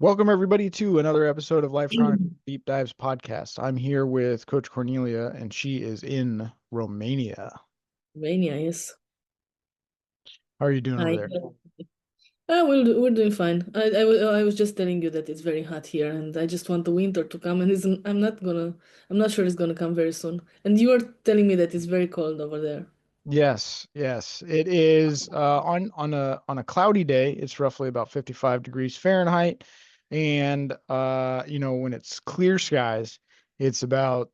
Welcome everybody to another episode of Life Chronicles Deep Dives podcast. I'm here with Coach Cornelia, and she is in Romania. Romania, yes. How are you doing over Hi. there? We're doing fine. I was just telling you that it's very hot here, and I just want the winter to come, and I'm not sure it's gonna come very soon. And you were telling me that it's very cold over there. Yes. It is on a cloudy day, it's roughly about 55 degrees Fahrenheit. And when it's clear skies, it's about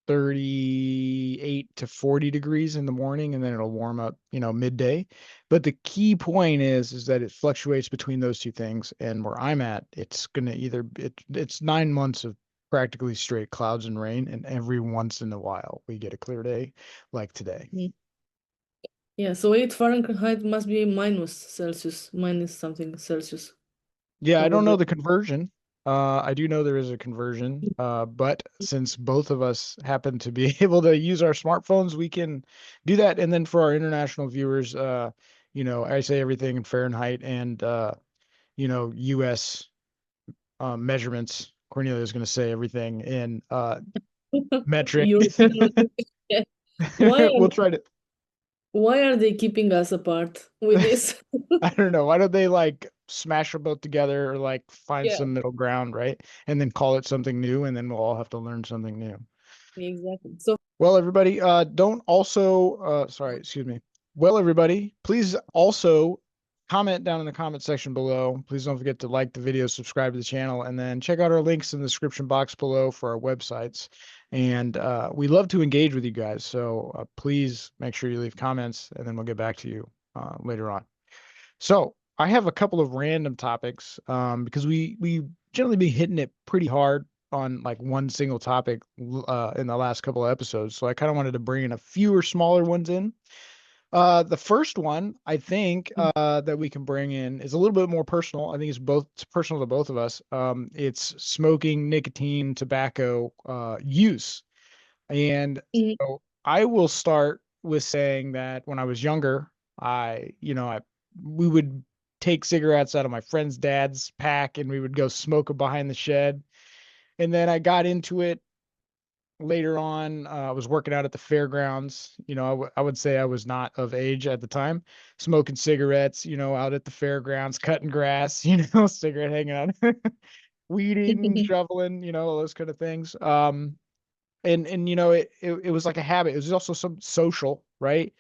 38 to 40 degrees in the morning, and then it'll warm up, midday. But the key point is that it fluctuates between those two things. And where I'm at, it's gonna it's 9 months of practically straight clouds and rain, and every once in a while we get a clear day like today. Mm. Yeah, so 8 Fahrenheit must be minus Celsius, minus something Celsius Yeah, I over don't know there. the conversion. I do know there is a conversion, but since both of us happen to be able to use our smartphones, we can do that. And then for our international viewers, I say everything in Fahrenheit and US measurements. Cornelia is going to say everything in metric. European. Yeah. Why We'll try to. why are they keeping us apart with this? I don't know. Why don't they like smash them both together or like find Yeah, some middle ground, right? And then call it something new, and then we'll all have to learn something new. exactly. So Well, everybody, don't also, sorry, excuse me. Well, everybody, please also comment down in the comment section below. Please don't forget to like the video, subscribe to the channel, and then check out our links in the description box below for our websites. And we love to engage with you guys. So please make sure you leave comments, and then we'll get back to you later on. So I have a couple of random topics because we generally been hitting it pretty hard on like one single topic in the last couple of episodes. So I kind of wanted to bring in a fewer smaller ones in. The first one I think that we can bring in is a little bit more personal. I think it's personal to both of us. It's smoking, nicotine, tobacco use. And Mhm. so I will start with saying that when I was younger, we would take cigarettes out of my friend's dad's pack and we would go smoke them behind the shed. And then I got into it later on. I was working out at the fairgrounds. I would say I was not of age at the time, smoking cigarettes, out at the fairgrounds, cutting grass, cigarette hanging out, weeding, shoveling, all those kind of things. And it was like a habit. It was also some social, right?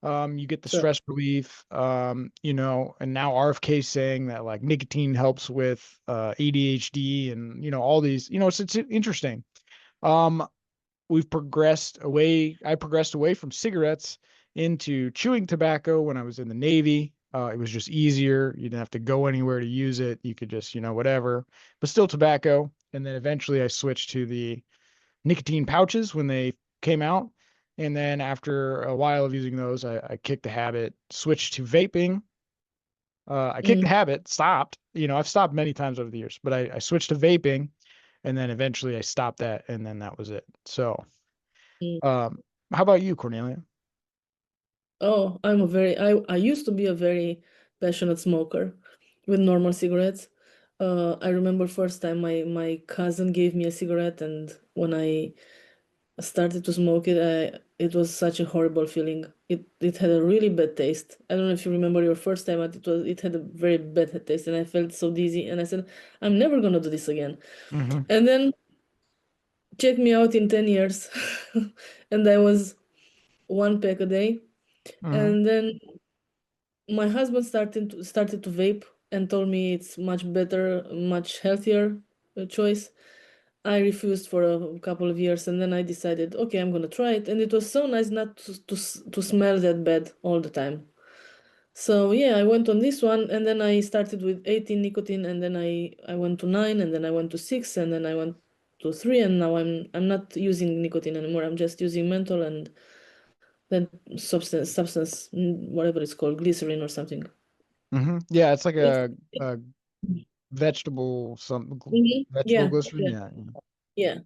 You get the Sure. stress relief, and now RFK saying that like nicotine helps with ADHD and all these, it's interesting. Um, we've progressed away. I progressed away from cigarettes into chewing tobacco when I was in the Navy. It was just easier. You didn't have to go anywhere to use it. You could just, whatever, but still tobacco. And then eventually I switched to the nicotine pouches when they came out. And then after a while of using those, I kicked the habit, switched to vaping. I kicked the Mm. habit, stopped. I've stopped many times over the years, but I switched to vaping, and then eventually I stopped that, and then that was it. So, Mm. um, how about you, Cornelia? Oh, I used to be a very passionate smoker with normal cigarettes. I remember first time my cousin gave me a cigarette, and when I started to smoke it, it was such a horrible feeling. It had a really bad taste. I don't know if you remember your first time, but it had a very bad taste, and I felt so dizzy, and I said, I'm never gonna do this again. Mm-hmm. And then check me out in 10 years, and I was one pack a day. Mm-hmm. And then my husband started to vape and told me it's much better, much healthier choice. I refused for a couple of years, and then I decided, okay, I'm gonna try it. And it was so nice not to smell that bad all the time. So yeah, I went on this one, and then I started with 18 nicotine, and then I went to 9, and then I went to 6, and then I went to 3, and now I'm not using nicotine anymore. I'm just using menthol and then substance, whatever it's called, glycerin or something. Mm-hmm. Yeah, it's like It's, a vegetable, some vegetable yeah, glycerin. yeah, Yeah. yeah.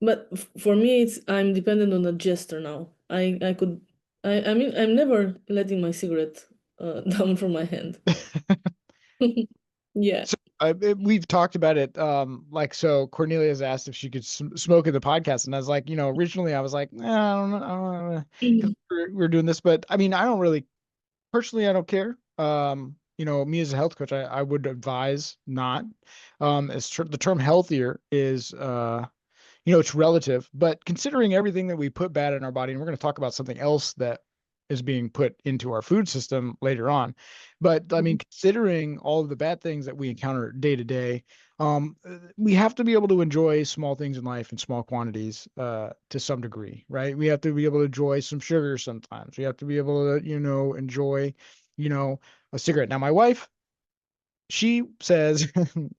But for me, it's I'm dependent on the gesture now. I could I mean I'm never letting my cigarette down from my hand. Yeah. Yeah. we've talked about it. Like, so Cornelia has asked if she could smoke in the podcast, and I was like, originally I was like, I don't know, I don't know, because we're doing this, but I mean, I don't really personally, I don't care. Me as a health coach, I would advise not. The term healthier is it's relative, but considering everything that we put bad in our body, and we're going to talk about something else that is being put into our food system later on. But I mean, considering all of the bad things that we encounter day to day, we have to be able to enjoy small things in life in small quantities, to some degree, right? We have to be able to enjoy some sugar sometimes. We have to be able to, enjoy, you know, a cigarette. Now, my wife, she says,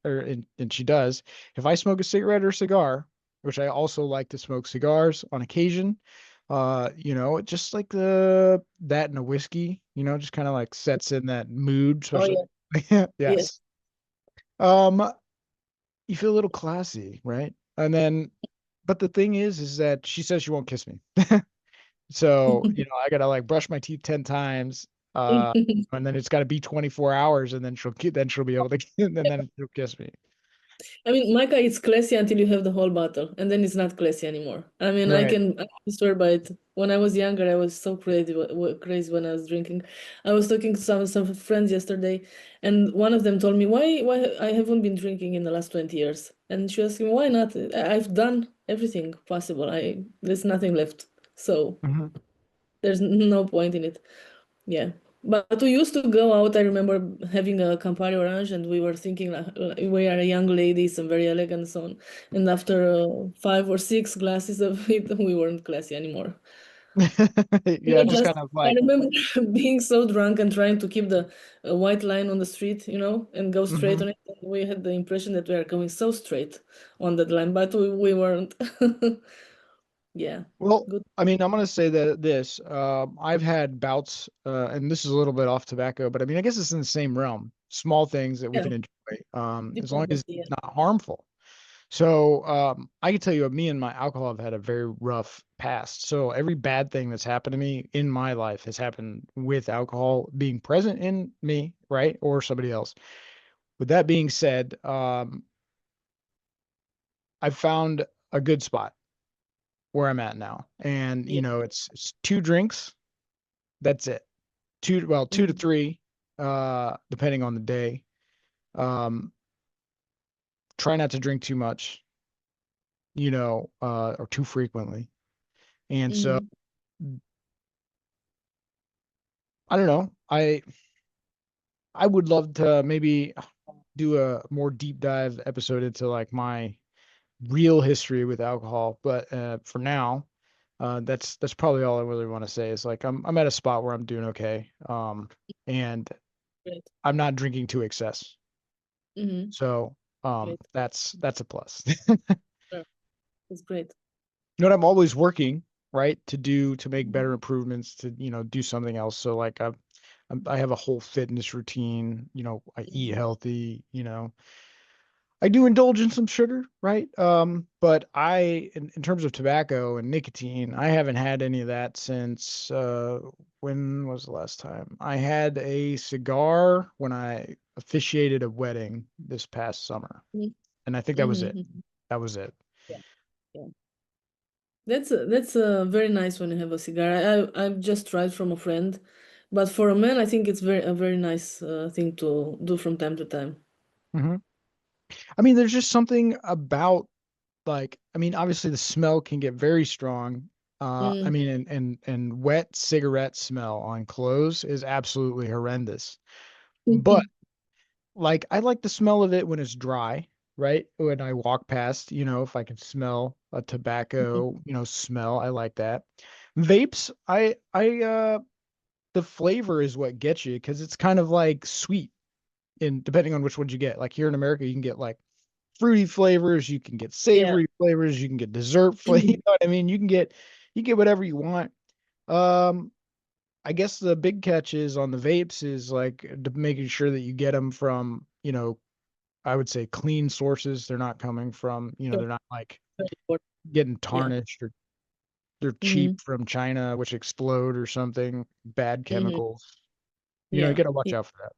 and she does, if I smoke a cigarette or cigar, which I also like to smoke cigars on occasion, it just like that and a whiskey, just kind of like sets in that mood, Oh especially. yeah, yes. Yes. Um, you feel a little classy, right? And then, but the thing is that she says she won't kiss me. So, I gotta like brush my teeth 10 times. And then it's gotta be 24 hours and then she'll be able to, and then she'll kiss me. I mean, Micah, it's classy until you have the whole bottle, and then it's not classy anymore. I mean, Right. I can swear by it. When I was younger, I was so crazy, crazy when I was drinking. I was talking to some friends yesterday, and one of them told me why I haven't been drinking in the last 20 years, and she asked me why not. I've done everything possible. There's nothing left, so Mhm. there's no point in it. Yeah. But we used to go out. I remember having a Campari Orange, and we were thinking like, we are young ladies and very elegant and so on. And after 5 or 6 glasses of it, we weren't classy anymore. We Yeah, were just just, kind of I like, remember being so drunk and trying to keep the white line on the street, and go straight mhm. on it. And we had the impression that we are going so straight on that line, but we weren't. Yeah, Well, good. I mean, I'm gonna say that I've had bouts, and this is a little bit off tobacco, but I mean, I guess it's in the same realm. Small things that we Yeah, can enjoy, as long as diplomacy. it's not harmful. So, I can tell you, me and my alcohol have had a very rough past. So every bad thing that's happened to me in my life has happened with alcohol being present in me, right? Or somebody else. With that being said, I've found a good spot where I'm at now. And, Yeah. it's 2 drinks. That's it. Two to Mhm. three, depending on the day. Um, Try not to drink too much, or too frequently. And so Mhm. I don't know. I would love to maybe do a more deep dive episode into like my real history with alcohol, but for now, that's probably all I really want to say is like I'm at a spot where I'm doing okay. And Great. I'm not drinking to excess. Mm-hmm. So, Great. that's a plus. Sure. It's great. I'm always working, right, to make better improvements, to, do something else. So like I have a whole fitness routine, I eat Mhm. healthy, I do indulge in some sugar, right? But in terms of tobacco and nicotine, I haven't had any of that since when was the last time? I had a cigar when I officiated a wedding this past summer, Mhm. and I think that was it. Mhm. That was it. Yeah. Yeah. That's very nice when you have a cigar. I've just tried from a friend, but for a man, I think it's a very nice thing to do from time to time. Hmm. I mean, there's just something about like, I mean, obviously the smell can get very strong. I Mm. mean, and wet cigarette smell on clothes is absolutely horrendous. But like I like the smell of it when it's dry, right? When I walk past, if I can smell a tobacco, smell, I like that. Vapes, the flavor is what gets you because it's kind of like sweet in depending on which ones you get. Like here in America, you can get like fruity flavors, you can get Yeah. savory flavors, you can get dessert flavor. You know what I mean? You get whatever you want. Um, I guess the big catch is on the vapes is like making sure that you get them from, I would say clean sources. They're not coming from, Sure. they're not like Very important. getting Yeah. tarnished or they're cheap Mm-hmm. from China, which explode or something, bad Mm-hmm. chemicals. You Yeah. got to watch Yeah. out for that.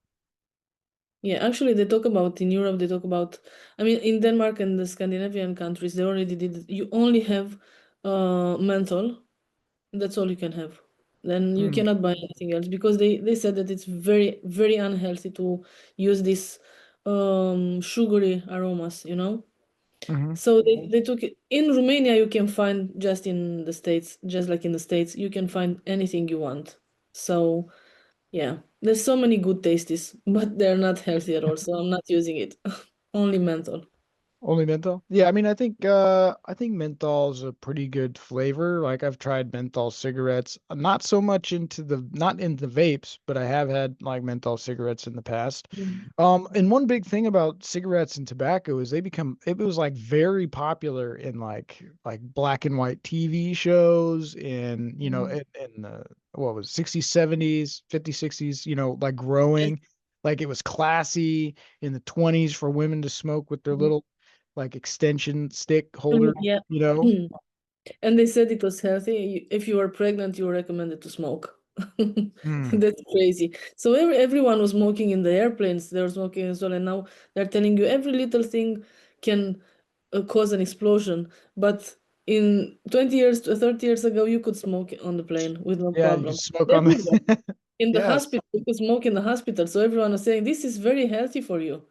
Yeah, actually, they talk about in Europe, they talk about, I mean, in Denmark and the Scandinavian countries, they already did it. You only have menthol. That's all you can have. Then you Mm, cannot buy anything else because they said that it's very, very unhealthy to use this sugary aromas, you know? hmm. So they took it in Romania, you can find just in the States, just like in the States, you can find anything you want. So yeah, there's so many good tasties, but they're not healthy at all, so I'm not using it. Only menthol. Only menthol? Yeah, I mean, I think menthol is a pretty good flavor. Like I've tried menthol cigarettes. I'm not so much into not into vapes, but I have had like menthol cigarettes in the past. Mm. And one big thing about cigarettes and tobacco is it was like very popular in like black and white TV shows and you know Mhm. in the what was it, 60s, 70s, 50s, 60s, you know, like Yes. growing. Like it was classy in the 20s for women to smoke with their Mhm. little like extension stick holder, Yeah. you know? And they said it was healthy. If you were pregnant, you were recommended to smoke. Mm. That's crazy. So everyone was smoking in the airplanes. They were smoking as well, and now they're telling you every little thing can cause an explosion. But in 20 years, 30 years ago, you could smoke on the plane with no Yeah, you can problem. smoke on Everywhere. the In the yes. hospital, you could smoke in the hospital. So everyone was saying, this is very healthy for you.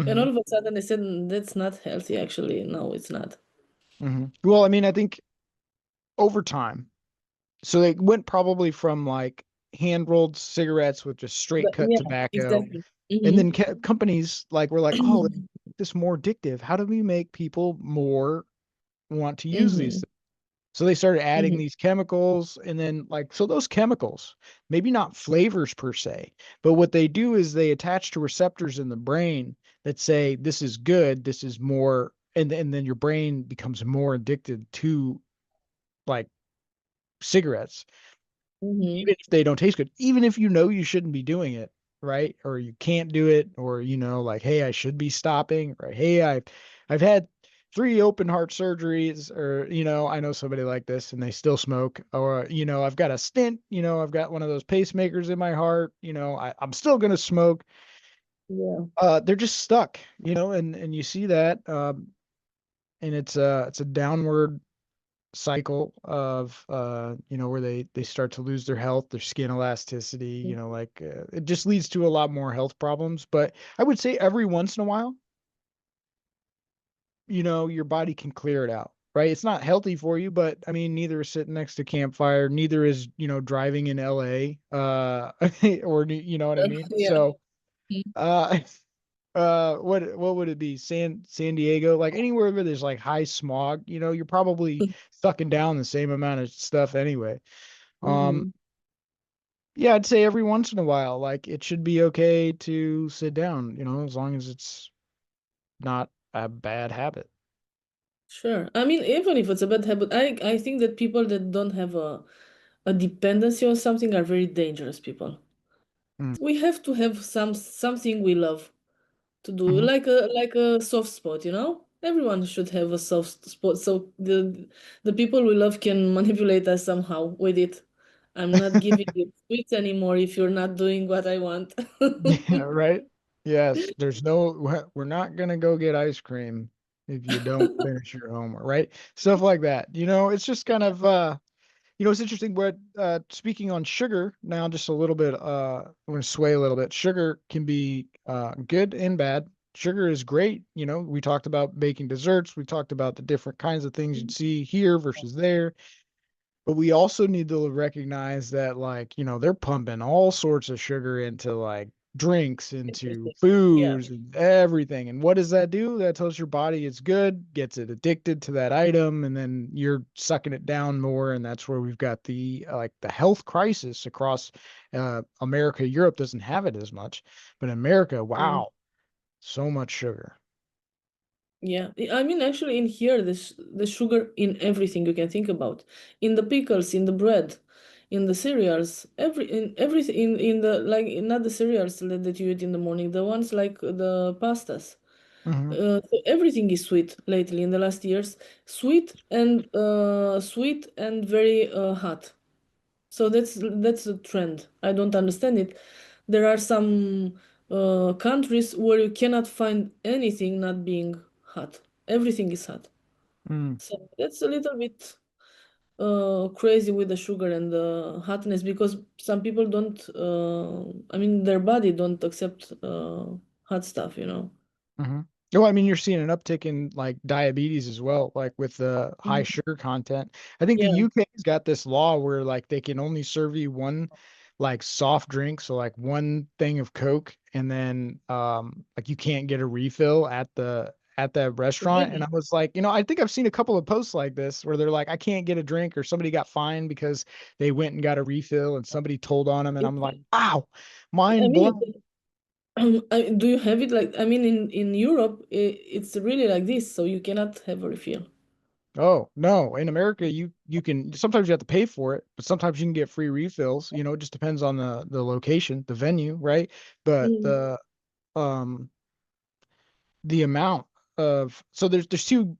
And Hmm. all of a sudden they said, That's not healthy, actually. No, it's not." Well, I mean, I think over time, so they went probably from like hand rolled cigarettes with just straight But cut yeah, tobacco, exactly. and then Mm-hmm. companies like were like, oh, let's make this more addictive. How do we make people more want to use these Mm-hmm. things? So they started adding Mm-hmm. these chemicals, and then like so those chemicals, maybe not flavors per se, but what they do is they attach to receptors in the brain that say this is good, this is more, and then your brain becomes more addicted to like cigarettes, Mm-hmm. even if they don't taste good, even if you know you shouldn't be doing it, right? Or you can't do it, or you know, like, hey, I should be stopping, or hey, I've had 3 open heart surgeries, or you know, I know somebody like this and they still smoke, or you know, I've got a stent, you know, I've got one of those pacemakers in my heart, you know, I'm still gonna smoke. Yeah. They're just stuck, you know, and you see that, and it's a downward cycle of you know where they start to lose their health, their skin elasticity, you know, like it just leads to a lot more health problems. But I would say every once in a while, you know, your body can clear it out, right? It's not healthy for you, but I mean, neither is sitting next to campfire, neither is, you know, driving in LA, or you know what I mean? Yeah. So uh what would it be? San Diego, like anywhere where there's like high smog, you know, you're probably sucking down the same amount of stuff anyway. Um, Mm-hmm. yeah, I'd say every once in a while, like it should be okay to sit down, you know, as long as it's not a bad habit. Sure. I mean, even if it's a bad habit, I think that people that don't have a dependency on something are very dangerous people. Mm. We have to have something we love to do, Hmm. like a soft spot, you know? Everyone should have a soft spot, so the people we love can manipulate us somehow with it. I'm not giving you sweets anymore if you're not doing what I want. Yeah, right. Yes, there's no, we're not gonna go get ice cream if you don't finish your homework, right? Stuff like that. You know, it's just kind of you know, it's interesting what speaking on sugar now just a little bit I'm going to sway a little bit. Sugar can be good and bad. Sugar is great, you know. We talked about baking desserts, we talked about the different kinds of things you'd see here versus there. But we also need to recognize that, like, you know, they're pumping all sorts of sugar into like drinks, into Interesting. Yeah. foods, and everything. And what does that do? That tells your body it's good, gets it addicted to that item, and then you're sucking it down more. And that's where we've got the like the health crisis across America. Europe doesn't have it as much, but America, Mm. wow, so much sugar. Yeah, I mean, actually, in here, the sugar in everything you can think about, in the pickles, in the bread, in the cereals, in everything, in the like, not the cereals that you eat in the morning, the ones like the pastas. Hmm. So everything is sweet lately in the last years, sweet and very hot. So that's the trend. I don't understand it. There are some. countries where you cannot find anything not being hot. Everything is hot. Mm, So that's a little bit crazy with the sugar and the hotness because some people don't I mean their body don't accept hot stuff, you know. hmm. Oh, I mean, you're seeing an uptick in like diabetes as well, like with the high Mhm. sugar content. I think the Yeah. UK's got this law where like they can only serve you one like soft drink, so like one thing of Coke, and then like you can't get a refill at that restaurant. And I Really? was like, I think I've seen a couple of posts like this where they're like, I can't get a drink, or somebody got fined because they went and got a refill and somebody told on them, and I'm like, wow, I mind mean, blown. do you have it like, I mean, in Europe, it's really like this, so you cannot have a refill. Oh, no. In America, you can sometimes you have to pay for it, but sometimes you can get free refills. It just depends on the location, the venue, right? But Mm, um the amount of so there's two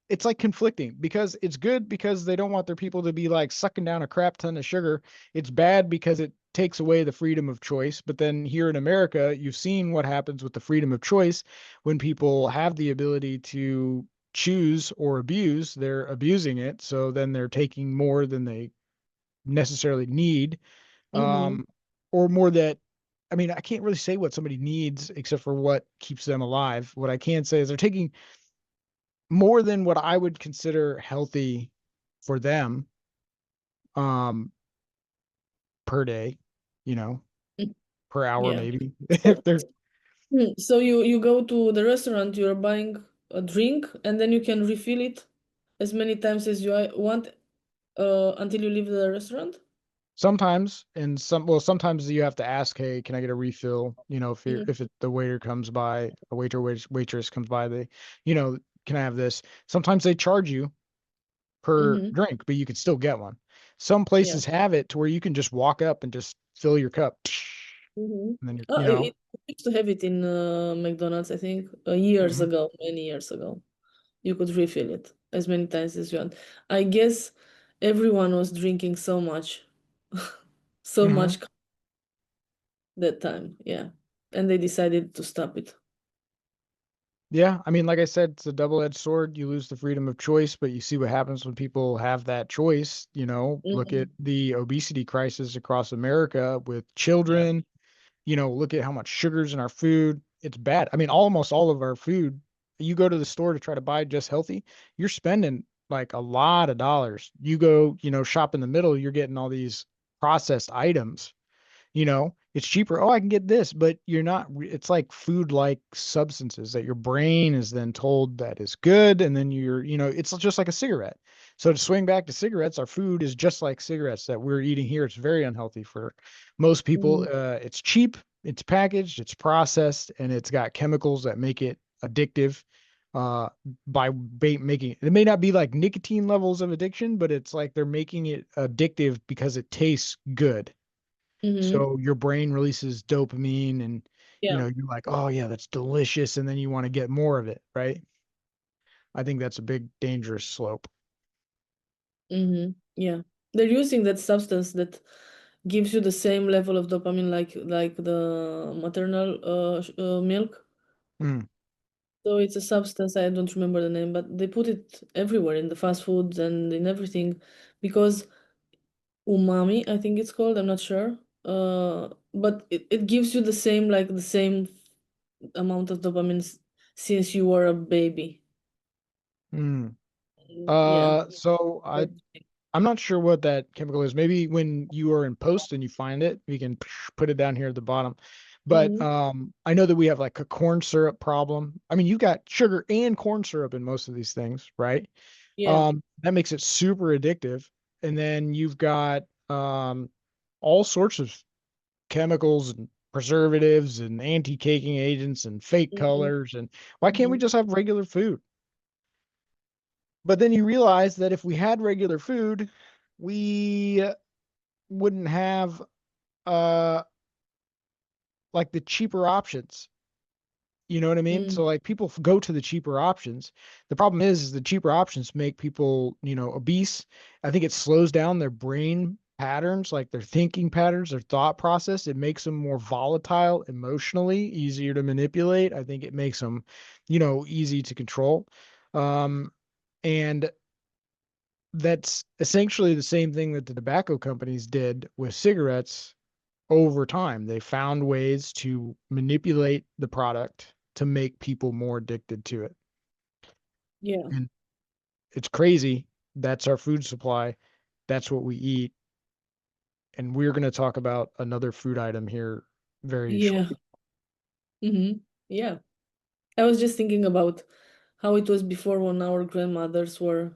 it's like conflicting because it's good because they don't want their people to be like sucking down a crap ton of sugar. It's bad because it takes away the freedom of choice. But then here in America, you've seen what happens with the freedom of choice when people have the ability to choose or abuse, they're abusing it. So then they're taking more than they necessarily need, mm-hmm, um, or more that I mean, I can't really say what somebody needs except for what keeps them alive. What I can say is they're taking more than what I would consider healthy for them, um, per day, you know, per hour yeah. maybe. If So, they're so you go to the restaurant, you're buying a drink, and then you can refill it as many times as you want until you leave the restaurant? sometimes and sometimes you have to ask, hey, can I get a refill? Mm-hmm, If the waiter comes by, a waitress comes by, can I have this? Sometimes they charge you per mm-hmm, drink, but you can still get one. Some yeah. places have it to where you can just walk up and just fill your cup. Mm-hmm. And then you're, Oh, it used to have it in McDonald's, I think, years Mhm, ago, many years ago. You could refill it as many times as you want. I guess everyone was drinking so much, so mhm. much that time, yeah. And they decided to stop it. Yeah, I mean, like I said, it's a double-edged sword. You lose the freedom of choice, but you see what happens when people have that choice. Look at Hmm. the obesity crisis across America with Yeah. children. Look at how much sugar's in our food. It's bad. I mean, almost all of our food, you go to the store to try to buy just healthy, you're spending like a lot of dollars. You go, shop in the middle, you're getting all these processed items. It's cheaper. Oh, I can get this, but you're not, it's like food like substances that your brain is then told that is good. And then it's just like a cigarette. So to swing back to cigarettes, our food is just like cigarettes that we're eating here. It's very unhealthy for most people. Hmm. It's cheap, it's packaged, it's processed, and it's got chemicals that make it addictive. Uh, making it may not be like nicotine levels of addiction, but it's like they're making it addictive because it tastes good. Hmm. So your brain releases dopamine and Yeah. you're like, oh yeah, that's delicious. And then you want to get more of it, right? I think that's a big dangerous slope. Hmm. Yeah. They're using that substance that gives you the same level of dopamine like the maternal milk. Mm, So it's a substance, I don't remember the name, but they put it everywhere in the fast foods and in everything because umami, I think it's called, I'm not sure. But it gives you the same, like the same amount of dopamine since you were a baby. mm. Yeah. So I'm not sure what that chemical is. Maybe when you are in post and you find it, we can put it down here at the bottom. But Mm-hmm. I know that we have like a corn syrup problem. I mean, you've got sugar and corn syrup in most of these things, right? Yeah. That makes it super addictive. And then you've got all sorts of chemicals and preservatives and anti-caking agents and fake Mm-hmm. colors. And why can't we Mm-hmm. just have regular food? But then you realize that if we had regular food, we wouldn't have uh like the cheaper options. You know what I mean? Mm-hmm. So like people go to the cheaper options. The problem is the cheaper options make people, obese. I think it slows down their brain patterns, like their thinking patterns, their thought process. It makes them more volatile emotionally, easier to manipulate. I think it makes them, easy to control. Um, and that's essentially the same thing that the tobacco companies did with cigarettes over time. They found ways to manipulate the product to make people more addicted to it. Yeah. And it's crazy. That's our food supply. That's what we eat. And we're going to talk about another food item here very Yeah. shortly. Yeah. I was just thinking about how it was before when our grandmothers were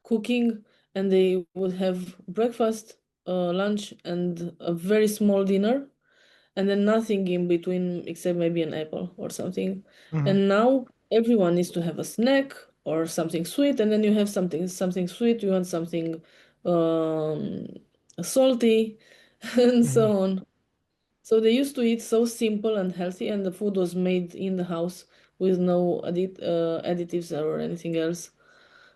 cooking and they would have breakfast, lunch, and a very small dinner, and then nothing in between except maybe an apple or something. Hmm. And now everyone needs to have a snack or something sweet, and then you have something sweet, you want something um, salty, and Hmm. so on. So they used to eat so simple and healthy, and the food was made in the house with no additives or anything else.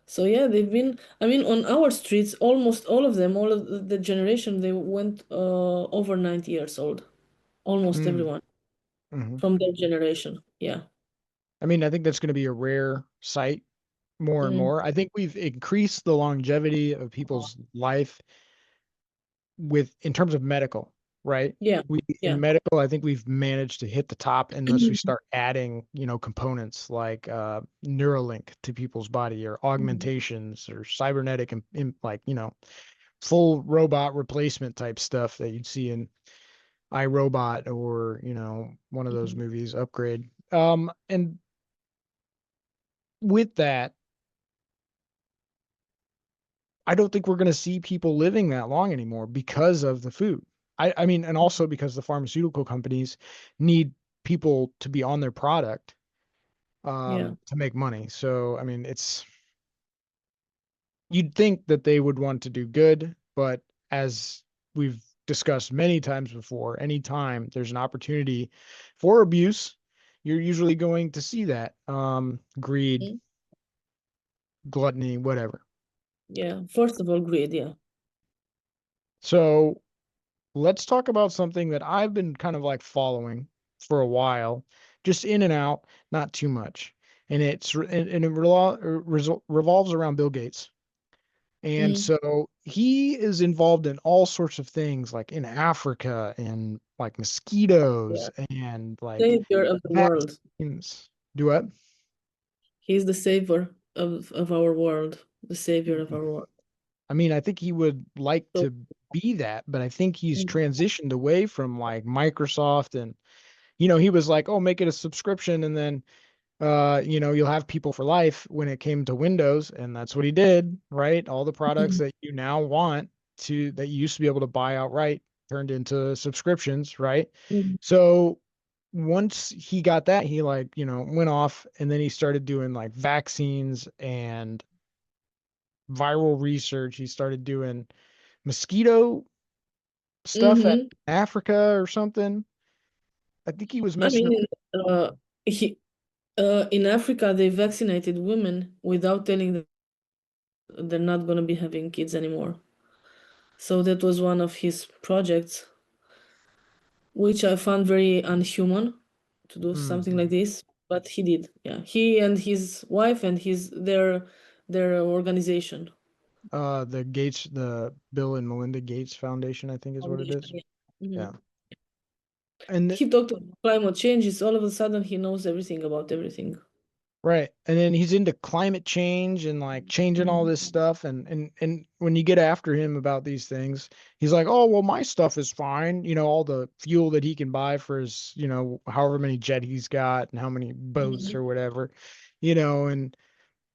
So yeah, they've been. I mean, on our streets, almost all of them, all of the generation, they went over 90 years old. Almost Hmm. everyone Hmm. from their generation. Yeah. I mean, I think that's going to be a rare sight more and Mm. more. I think we've increased the longevity of people's life with in terms of medical, right? Yeah. We in Yeah. medical, I think we've managed to hit the top unless we start adding, components like Neuralink to people's body or augmentations or cybernetic and like, full robot replacement type stuff that you'd see in iRobot or, one of those movies, Upgrade. And with that, I don't think we're going to see people living that long anymore because of the food. I mean, and also because the pharmaceutical companies need people to be on their product Yeah. to make money. So, I mean, you'd think that they would want to do good, but as we've discussed many times before, anytime there's an opportunity for abuse, you're usually going to see that greed, Mhm. gluttony, whatever. Yeah. First of all, greed. Yeah. So, let's talk about something that I've been kind of like following for a while, just in and out, not too much. And it revolves around Bill Gates. And Mm. so he is involved in all sorts of things like in Africa and like Yeah. mosquitoes and like Savior of the world. vaccines. Do what? He's the savior of our world. The savior of our world. I mean, I think he would like So. to be that, but I think he's Mm. transitioned away from like Microsoft and he was like, "Oh, make it a subscription and then you'll have people for life when it came to Windows." And that's what he did, right? All the products that you now want that you used to be able to buy outright turned into subscriptions, right? Mhm. So once he got that, he like, went off and then he started doing like vaccines and viral research. He started doing mosquito stuff at Mhm. Africa or something. I think he was I messing mean, he in Africa they vaccinated women without telling them they're not going to be having kids anymore. So that was one of his projects, which I found very unhuman to do something like around. this, but he did. Yeah, he and his wife and their organization The Bill and Melinda Gates Foundation, I think is what it foundation. is. Yeah. Mhm. Yeah. And He talked about climate changes. All of a sudden, he knows everything about everything. right. And then he's into climate change and like changing all Mhm. this stuff. And when you get after him about these things, he's like, "Oh, well, my stuff is fine. All the fuel that he can buy for his, however many jet he's got and how many boats Mhm. or whatever, and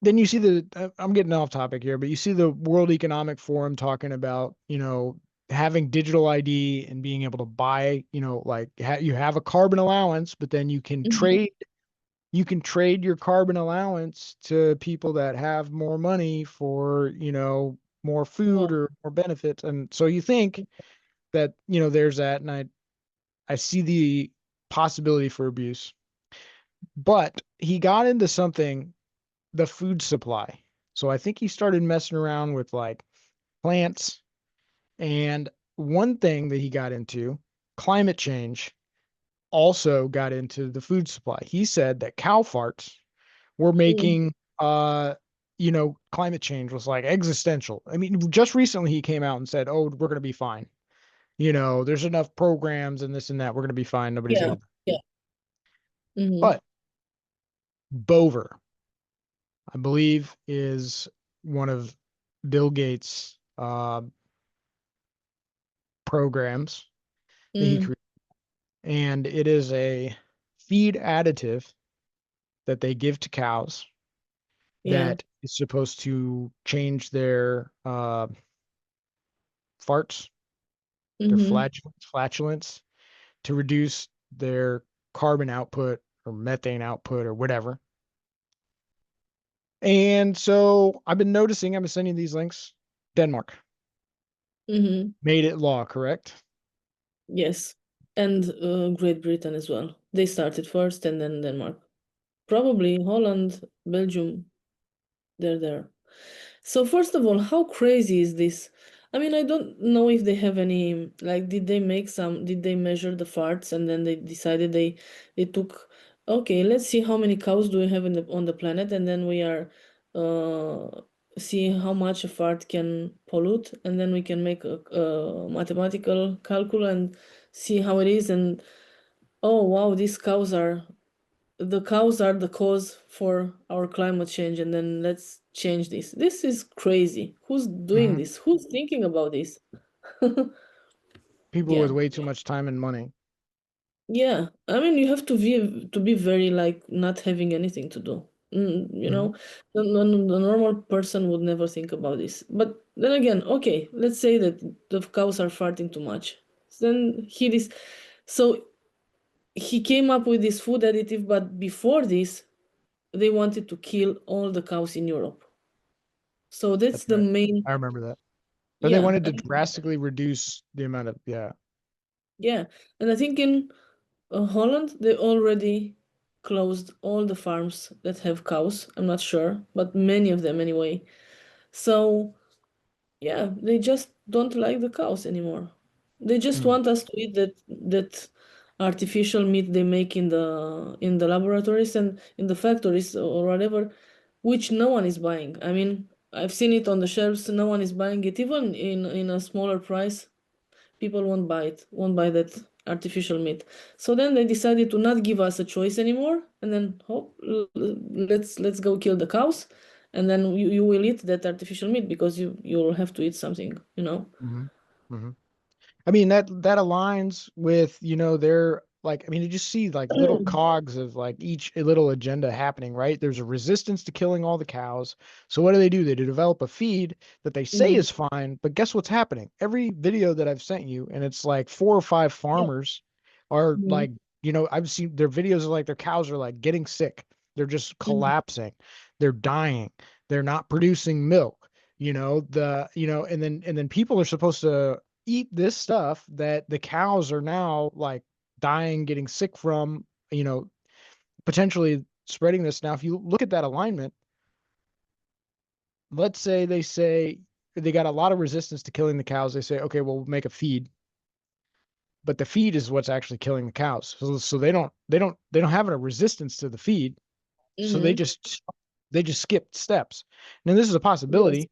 then you see I'm getting off topic here, but you see the World Economic Forum talking about, having digital ID and being able to buy, like you have a carbon allowance, but then Mhm. you can trade your carbon allowance to people that have more money for, more Wow. food or more benefits. And so you think that, there's that, and I see the possibility for abuse. But he got into something, the food supply. So I think he started messing around with like plants And one thing that he got into, climate change, also got into the food supply. He said that cow farts were Mm. making climate change was like existential. I mean, just recently he came out and said, "Oh, we're going to be fine. There's enough programs and this and that. We're going to be fine. Nobody's Yeah. going to." Yeah. Mm-hmm. But Bovaer, I believe, is one of Bill Gates' programs that he Mm. created, and it is a feed additive that they give to cows Yeah. that is supposed to change their farts, their Mm-hmm. flatulence, to reduce their carbon output or methane output or whatever. And so I've been noticing, I've been sending these links. Denmark Mm-hmm. made it law, correct? Yes. And Great Britain as well. They started first and then Denmark. Probably Holland, Belgium, they're there. So first of all, how crazy is this? I mean, I don't know if they have any, like, did they measure the farts and then they decided they took, okay, let's see how many cows do we have on the planet, and then we are see how much a fart can pollute, and then we can make a mathematical calcul and see how it is, and oh wow, the cows are the cause for our climate change, and then let's change this. This is crazy. Who's doing Hmm. this? Who's thinking about this? People with Yeah. way too much time and money. Yeah. I mean, you have to be very like not having anything to do. You Hmm. know, the normal person would never think about this. But then again, okay, let's say that the cows are farting too much. Then so he came up with this food additive, but before this, they wanted to kill all the cows in Europe. So that's That's the right. main, I remember that. But they yeah, wanted to drastically reduce the amount of, yeah. yeah. And I think in Holland, they already closed all the farms that have cows. I'm not sure, but many of them anyway. So, yeah, they just don't like the cows anymore. They just Mm. want us to eat that artificial meat they make in the laboratories and in the factories or whatever, which no one is buying. I mean, I've seen it on the shelves, no one is buying it, even in a smaller price. People won't buy it, won't buy that artificial meat. So then they decided to not give us a choice anymore, and then let's go kill the cows, and then you will eat that artificial meat because you'll have to eat something, you know. Hmm. Hmm. I mean, that aligns with, their, like, I mean, you just see like little cogs of like each little agenda happening, right? There's a resistance to killing all the cows. So what do? They develop a feed that they say Mhm. is fine, but guess what's happening? Every video that I've sent you, and it's like four or five Yeah. farmers are Mhm. like, I've seen their videos of like their cows are like getting sick. They're just Mhm. collapsing. They're dying. They're not producing milk. And then people are supposed to eat this stuff that the cows are now like dying, getting sick from, potentially spreading this. Now, if you look at that alignment, let's say they got a lot of resistance to killing the cows. They say, okay, well, we'll make a feed, but the feed is what's actually killing the cows. So they don't have a resistance to the feed. So they Mhm. just skip steps. Now, this is a Yes. possibility.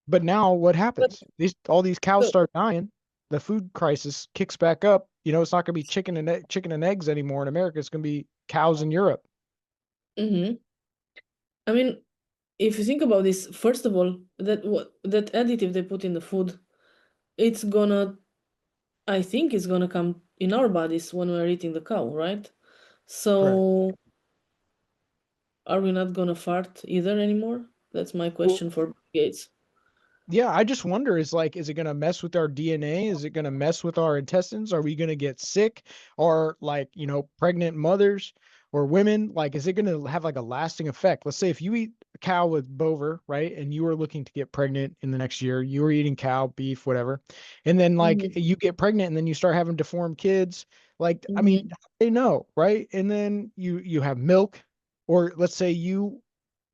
But now what But happens? All these cows so, start dying. The food crisis kicks back up. It's not going to be chicken and eggs anymore in America. It's going to be cows in Europe. mhm. I mean, if you think about this, first of all, that additive they put in the food, it's gonna, I think it's gonna come in our bodies when we're eating the cow, right? Correct. So are we not gonna fart either anymore? That's my Well, question for Bill Gates. yeah, I just wonder, is it going to mess with our DNA? Is it going to mess with our intestines? Are we going to get sick? Or like, pregnant mothers or women, like, is it going to have like a lasting effect? Let's say if you eat a cow with Bovaer, right? And you were looking to get pregnant in the next year, you were eating cow, beef, whatever. And then like Mm-hmm. you get pregnant and then you start having deformed kids. Like, I mean, Mm-hmm. they know, right? And then you have milk, or let's say you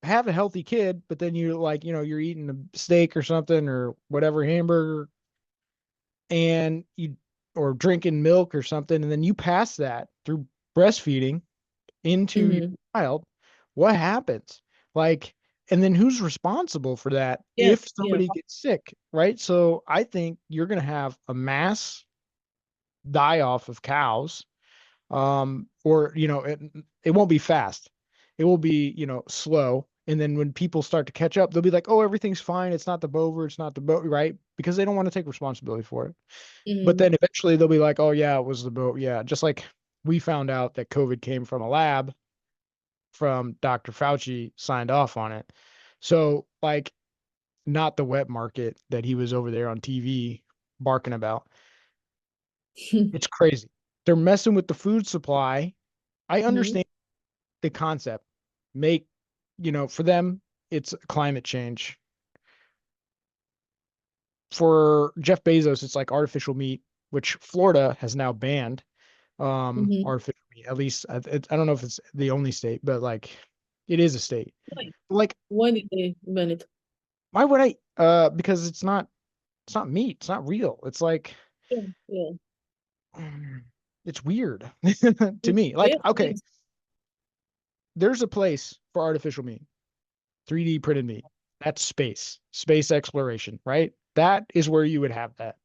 have a healthy kid, but then you're like, you're eating a steak or something or whatever, hamburger. and you or drinking milk or something, and then you pass that through breastfeeding into your Mm-hmm. child, what happens? Like, and then who's responsible for that Yeah, if yeah. somebody gets sick, right? So I think you're going to have a mass die off of cows, or it won't be fast. It will be, slow. And then when people start to catch up, they'll be like, "Oh, everything's fine. It's not the Bovaer, it's not the boat," right? Because they don't want to take responsibility for it. But Mm-hmm. then eventually they'll be like, "Oh yeah, it was the boat." Yeah, just like we found out that COVID came from a lab from Dr. Fauci signed off on it. So like not the wet market that he was over there on TV barking about. It's crazy. They're messing with the food supply. I Mm-hmm. understand the concept. Make, for them, it's climate change. For Jeff Bezos, it's like artificial meat, which Florida has now banned Mm-hmm. artificial meat. At least I don't know if it's the only state, but like it is a state. Why? Like, Why did they ban it? why would I? Because it's not meat. It's not real. It's like Yeah, yeah. mm, it's weird to Mm, me. Like, yeah, okay, yes. there's a place for artificial meat, 3D printed meat. That's space exploration, right? That is where you would have that.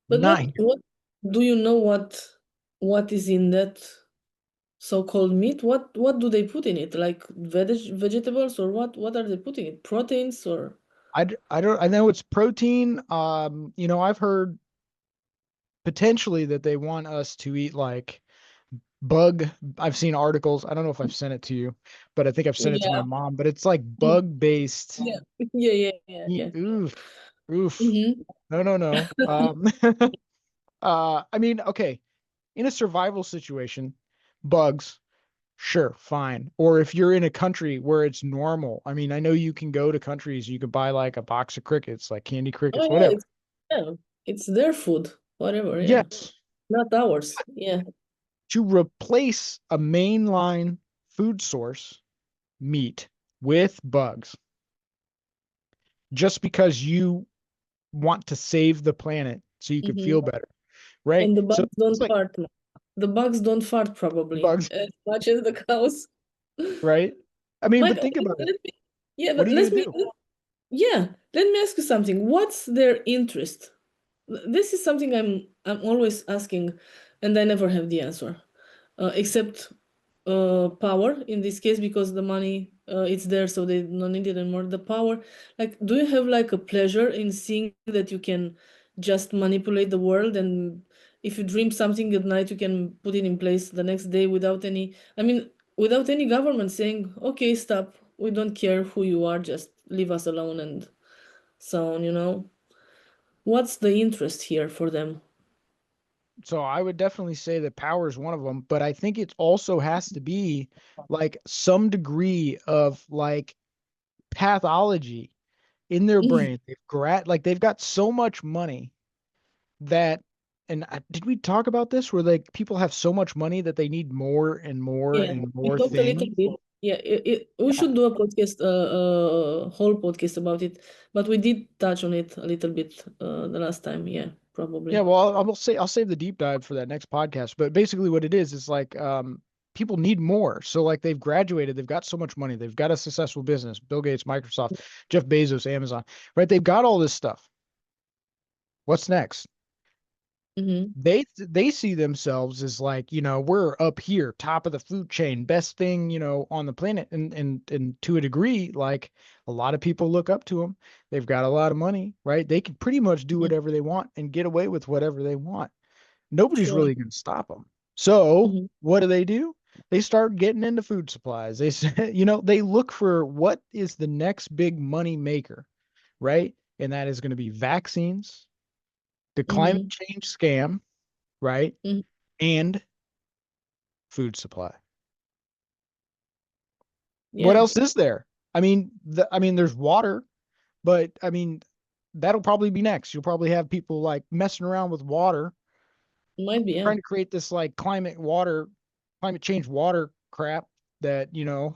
But Not here. what do you know what is in that so-called meat? What do they put in it? Like vegetables or what are they putting it? Proteins or I don't, I know it's protein. I've heard potentially that they want us to eat like bug. I've seen articles. I don't know if I've sent it to you, but I think I've sent it to my yeah. mom, but it's like bug based. Yeah. Yeah, yeah, yeah, yeah. Oof, oof. Mm-hmm. No, no, no. I mean, okay, in a survival situation, bugs, sure, fine. Or if you're in a country where it's normal, I mean, I know you can go to countries, you can buy like a box of crickets, like candy Oh crickets, yeah, whatever. yeah, it's their food, whatever, yeah. Yes, Not ours. Yeah. to replace a mainline food source, meat, with bugs, just because you want to save the planet so you could Mm-hmm. feel better, right? And the So bugs it's don't like fart. The bugs don't fart probably bugs, as much as the cows. right? I mean, Mike, but think about it. let me, yeah, What but are you gonna do? yeah, let me ask you something. What's their interest? This is something I'm always asking, and I never have the answer, except power in this case because the money it's there, so they don't need it anymore. The power, like, do you have like a pleasure in seeing that you can just manipulate the world, and if you dream something at night, you can put it in place the next day without any, I mean, without any government saying, okay, stop, we don't care who you are, just leave us alone and so on, you know? What's the interest here for them? So I would definitely say that power is one of them, but I think it also has to be like some degree of like pathology in their brain. Like they've got so much money that, and did we talk about this where like people have so much money that they need more and more Yeah, and we more talked a little things? bit. Yeah, we Yeah. should do a podcast, whole podcast about it, but we did touch on it a little bit the last time. Yeah, Yeah, probably. well, I'll save the deep dive for that next podcast. But basically, what it is like people need more. So like they've graduated, they've got so much money, they've got a successful business, Bill Gates, Microsoft, Jeff Bezos, Amazon, right? They've got all this stuff. What's next? Mm-hmm. They see themselves as like, we're up here, top of the food chain, best thing, on the planet. And to a degree, like a lot of people look up to them. They've got a lot of money, right? They can pretty much do Hmm. whatever they want and get away with whatever they want. Nobody's Sure. really going to stop them. So Hmm. what do? They start getting into food supplies. They say, they look for what is the next big money maker, right? And that is going to be vaccines, the climate Hmm. change scam, right? Hmm. And food supply. What Yeah, else is there? I mean, there's water, but I mean, that'll probably be next. You'll probably have people like messing around with water, might be. Yeah. trying to create this like climate change water crap that,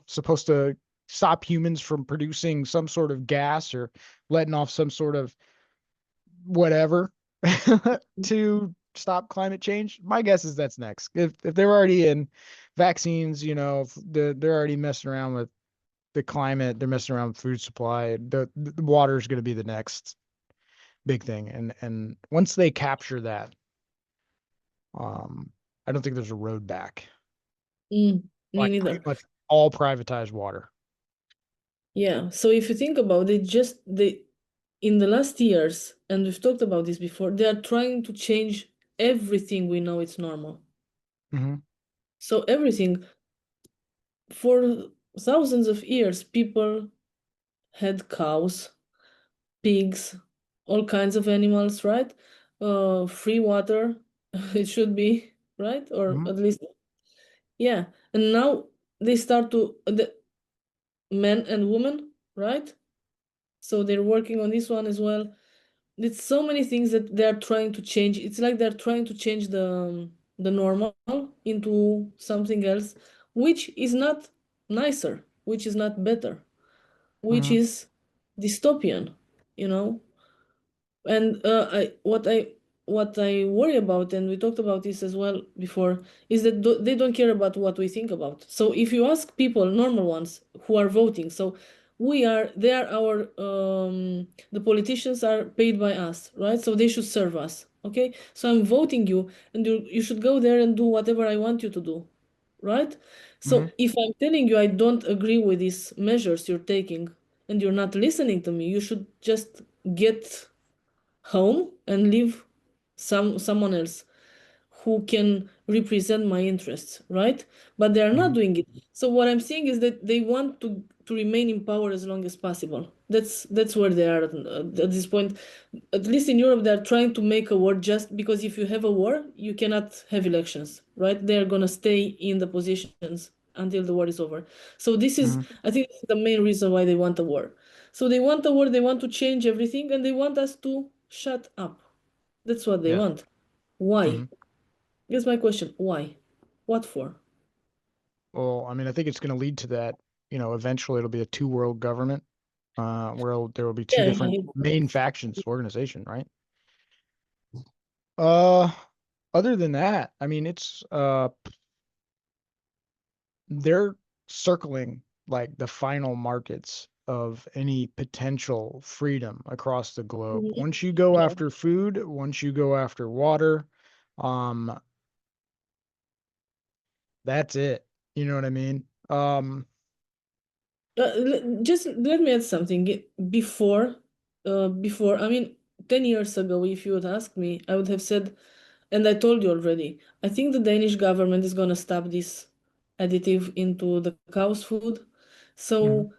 supposed to stop humans from producing some sort of gas or letting off some sort of whatever. to stop climate change? My guess is that's next. If they're already in vaccines, if they're already messing around with the climate, they're messing around with food supply. The water is going to be the next big thing, and once they capture that, um, I don't think there's a road back. Mm, me Like pretty neither. much all privatized water. Yeah. So if you think about it, just they in the last years, and we've talked about this before, they are trying to change everything we know it's normal. Hmm. So everything for thousands of years, people had cows, pigs, all kinds of animals, right? Free water, it should be, right? Or Hmm. at least, yeah. And now they start to the men and women, right? So they're working on this one as well. It's so many things that they're trying to change. It's like they're trying to change the normal into something else, which is not nicer, which is not better, which Hmm. is dystopian, you know. And what I worry about, and we talked about this as well before, is that they don't care about what we think about. So if you ask people, normal ones who are voting, so they are our the politicians are paid by us, right? So they should serve us. Okay, so I'm voting you, and you should go there and do whatever I want you to do, right? Hmm. So if I'm telling you I don't agree with these measures you're taking, and you're not listening to me, you should just get home and leave someone else who can represent my interests, right? But they are not Hmm. doing it. So what I'm saying is that they want to remain in power as long as possible. That's where they are at this point. At least in Europe, they're trying to make a war, just because if you have a war, you cannot have elections, right? They're gonna stay in the positions until the war is over. So this is, Hmm. I think, this is the main reason why they want a war. So they want a war, they want to change everything, and they want us to shut up. That's what they Yeah. want. Why? Hmm. Here's my question. Why? What for? Well, I mean, I think it's going to lead to that. Eventually it'll be a two-world government, where there will be two Yeah, different main factions organization, right? Uh, Other than that, I mean, they're circling like the final markets of any potential freedom across the globe. mhm, Once you go yeah. after food, once you go after water, um, that's it. You know what I mean? Just let me add something. Before, I mean, 10 years ago, if you would ask me, I would have said, and I told you already, I think the Danish government is going to stop this additive into the cow's food. Mhm. So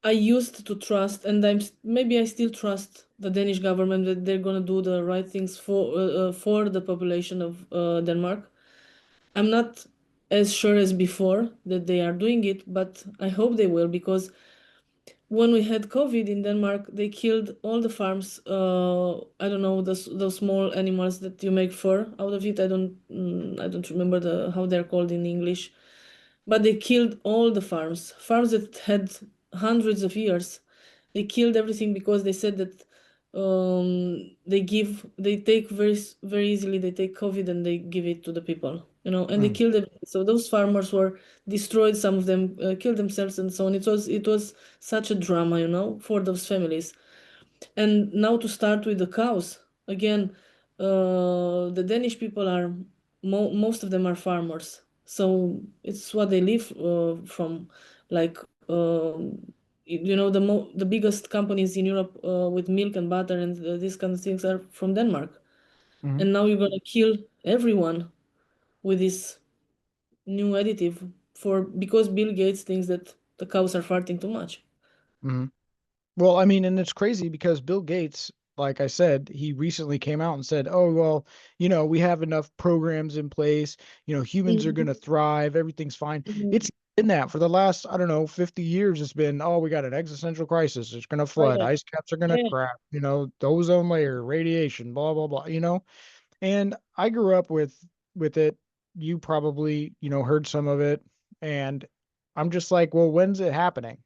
I used to trust, and maybe I still trust the Danish government that they're going to do the right things for the population of Denmark. I'm not as sure as before that they are doing it, but I hope they will, because when we had COVID in Denmark, they killed all the farms. I don't know those small animals that you make fur out of it. I don't remember how they're called in English, but they killed all the farms that had hundreds of years. They killed everything because they said that they take very easily, they take COVID and they give it to the people, and they Mm. killed them. So those farmers were destroyed, some of them killed themselves and so on. It was such a drama, for those families. And now to start with the cows again, the Danish people are most of them are farmers, so it's what they live from. Like, the biggest companies in Europe with milk and butter and these kind of things are from Denmark. Mhm. And now you're gonna kill everyone with this new additive because Bill Gates thinks that the cows are farting too much. Mhm. Well, I mean, and it's crazy because Bill Gates, like I said, he recently came out and said, "Oh, well, we have enough programs in place. Humans are going Mhm. to thrive. Everything's fine." Mhm. It's been that for the last, I don't know, 50 years. It's been, "Oh, we got an existential crisis. It's going to Oh flood. yeah, Ice caps are going to yeah. crack. The ozone layer, radiation, blah blah blah." And I grew up with it. You probably, heard some of it, and I'm just like, well, when's it happening?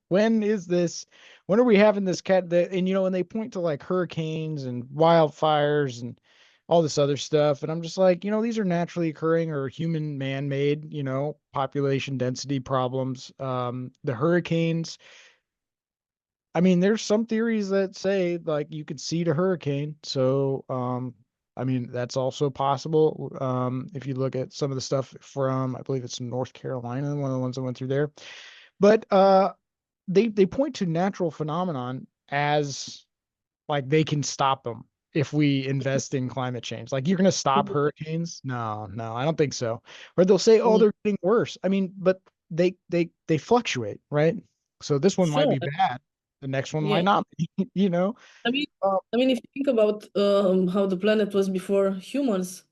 When is this? When are we having this cat that, and and they point to like hurricanes and wildfires and all this other stuff. And I'm just like, these are naturally occurring or human man-made, population density problems. The hurricanes, I mean, there's some theories that say like you could seed a hurricane. So, I mean, that's also possible. If you look at some of the stuff from, I believe it's North Carolina, one of the ones that went through there. But they point to natural phenomenon as like they can stop them if we invest in climate change. Like you're going to stop hurricanes? No, no, I don't think so. Or they'll say, oh, Mm, they're getting worse. I mean, but they fluctuate, right? So this one might sure. be bad. The next one might Yeah. not be, I mean, Uh, if you think about how the planet was before humans,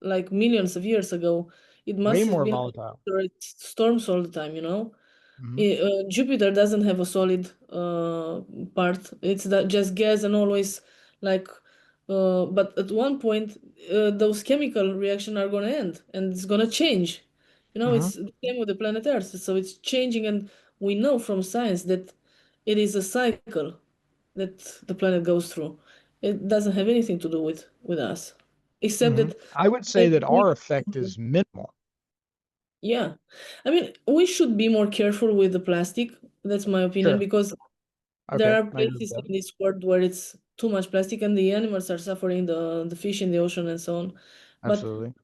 like millions of years ago, it way must have more been volatile. storms all the time, Hmm. Jupiter doesn't have a solid part. It's that just gas and always like, but at one point, those chemical reaction are gonna end and it's gonna change. Hmm. It's the same with the planet Earth. So it's changing, and we know from science that it is a cycle that the planet goes through. It doesn't have anything to do with us, except Hmm. that I would say maybe that our effect is minimal. yeah. I mean, we should be more careful with the plastic. That's my opinion, Sure. because there Okay. are I agree with places that. in this world where it's too much plastic and the animals are suffering, the fish in the ocean and so on. But Absolutely.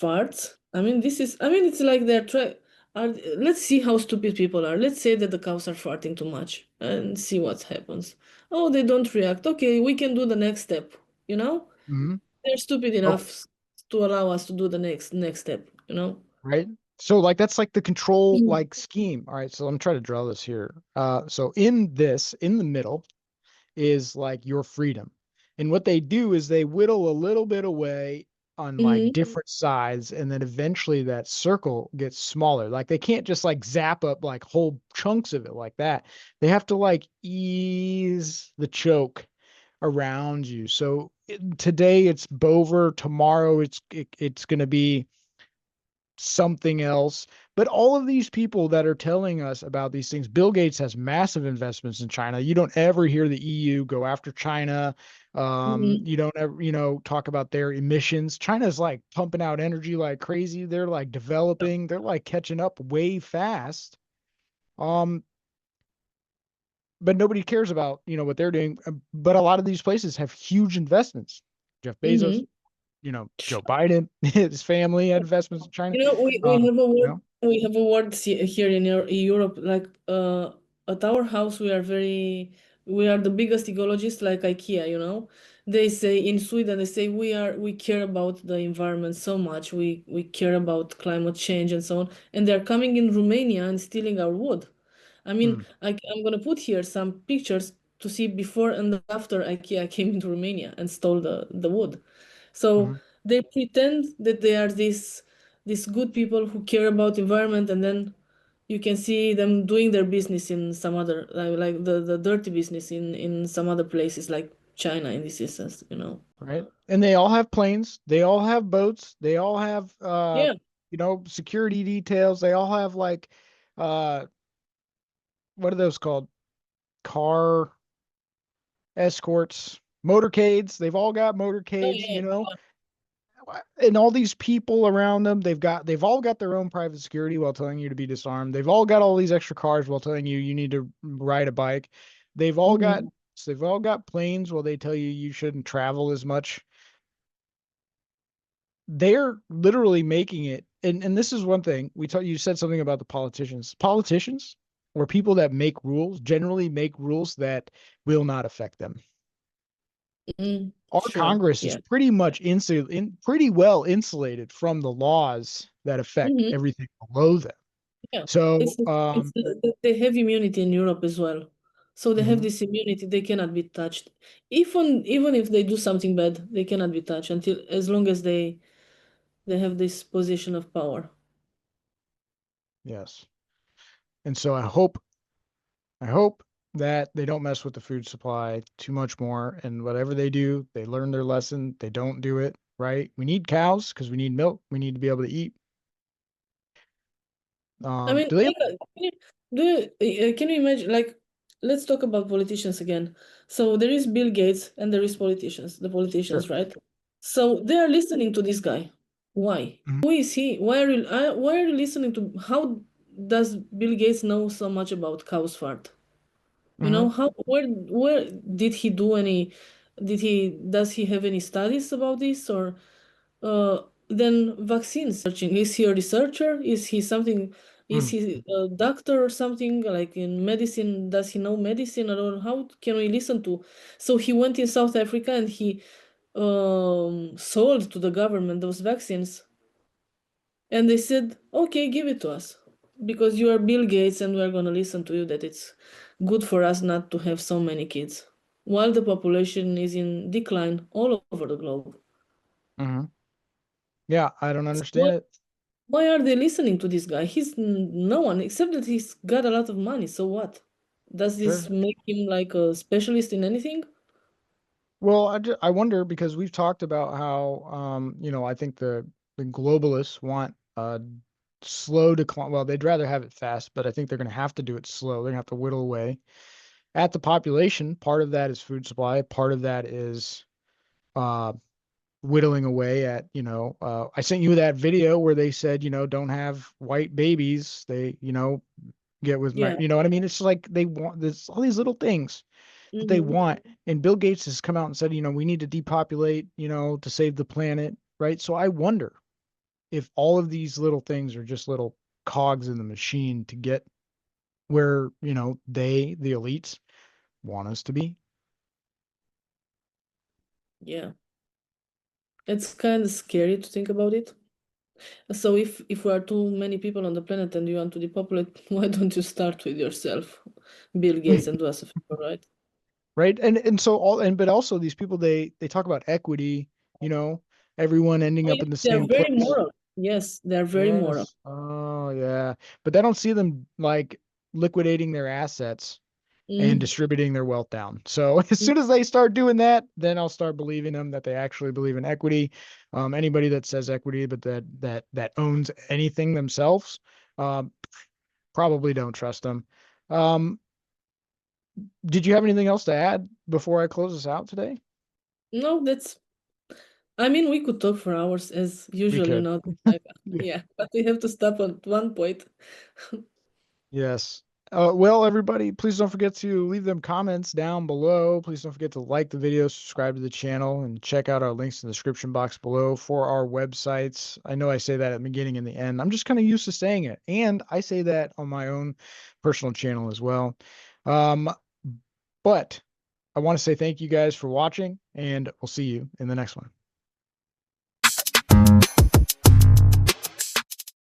farts, it's like they're try are let's see how stupid people are. Let's say that the cows are farting too much and see what happens. Oh, they don't react. Okay, we can do the next step, you know? Hmm. They're stupid Oh, enough to allow us to do the next step, right. So like that's like the control Mhm. like scheme. All right. So I'm trying to draw this here. So in the middle is like your freedom. And what they do is they whittle a little bit away on like Mhm. different sides, and then eventually that circle gets smaller. Like they can't just like zap up like whole chunks of it like that. They have to like ease the choke around you. So today it's Bovaer, tomorrow it's going to be something else. But all of these people that are telling us about these things, Bill Gates has massive investments in China. You don't ever hear the EU go after China. Mhm. You don't ever, talk about their emissions. China's like pumping out energy like crazy. They're like developing, they're like catching up way fast. Um, but nobody cares about, what they're doing. But a lot of these places have huge investments. Jeff Bezos, Mhm. Joe Biden, his family had investments in China. We have a You word know, here in Europe, like at our house we are the biggest ecologists, like IKEA, They say in Sweden, they say we care about the environment so much. We care about climate change and so on. And they're coming in Romania and stealing our wood. hmm, I'm gonna put here some pictures to see before and after IKEA came into Romania and stole the wood. So hmm. they pretend that they are these good people who care about environment, and then you can see them doing their business in some other like the dirty business in some other places like China in this instance. Right? And they all have planes, they all have boats, they all have Yeah. security details, they all have like uh what are those called? Car escorts, motorcades, they've all got Oh motorcades, yeah. and all these people around them, they've all got their own private security while telling you to be disarmed. They've all got all these extra cars while telling you you need to ride a bike. They've all got Hmm. they've all got planes while they tell you you shouldn't travel as much. They're literally making it, and this is one thing you said something about the politicians or people that make rules generally make rules that will not affect them. Hmm. Our Sure. Congress is Yeah. pretty much pretty well insulated from the laws that affect Hmm. everything below them. Yeah. So They have immunity in Europe as well. So they have mhm, this immunity, they cannot be touched. Even if they do something bad, they cannot be touched until as long as they have this position of power. yes, and so I hope that they don't mess with the food supply too much more. And whatever they do, they learn their lesson. They don't do it, right? We need cows because we need milk. We need to be able to eat. I mean, Do they? can you imagine, like, let's talk about politicians again. So there is Bill Gates and there is the Sure. politicians, right? So they are listening to this guy. Why? Mhm. Who is he? Why are you listening to, how does Bill Gates know so much about cow's fart? You know, Mhm. where did he do any, does he have any studies about this? Or then vaccine searching. Is he a researcher? Is he something? Is Mm. he a doctor or something like in medicine? Does he know medicine at all? How can we listen to? So he went in South Africa and he sold to the government those vaccines, and they said, "Okay, give it to us, because you are Bill Gates, and we are gonna listen to you that it's good for us not to have so many kids, while the population is in decline all over the globe." Mhm. Yeah, I don't Why, understand it. why are they listening to this guy? He's no one except that he's got a lot of money. So what? Does this Sure. make him like a specialist in anything? Well, I wonder because we've talked about how, I think the globalists want slow decline. Well, they'd rather have it fast, but I think they're going to have to do it slow. They're going to have to whittle away at the population. Part of that is food supply. Part of that is uh, whittling away at, I sent you that video where they said, don't have white babies. They, get with my, Yeah. you know what I mean? It's like they want this, all these little things that they Mm-hmm. want. And Bill Gates has come out and said, we need to depopulate, to save the planet, right? So I wonder if all of these little things are just little cogs in the machine to get where, the elites, want us to be. Yeah. It's kind of scary to think about it. So if we are too many people on the planet and you want to depopulate, why don't you start with yourself, Bill Gates, and do us a favor, right? Right. And so but also these people, they talk about equity, you know, everyone ending Oh, up yes, in the they are same very place. moral. Yes, they are very moral. Yes. Oh, yeah. But they don't see them like liquidating their assets and Mm. distributing their wealth down. So as soon as they start doing that, then I'll start believing them that they actually believe in equity. Anybody that says equity, but that owns anything themselves, um, probably don't trust them. Um, did you have anything else to add before I close this out today? No, I mean, we could talk for hours as We usual, could. like, Yeah. yeah, but we have to stop at one point. Yes. Well, everybody, please don't forget to leave them comments down below. Please don't forget to like the video, subscribe to the channel, and check out our links in the description box below for our websites. I know I say that at the beginning and the end. I'm just kind of used to saying it. And I say that on my own personal channel as well. Um, but I want to say thank you guys for watching, and we'll see you in the next one.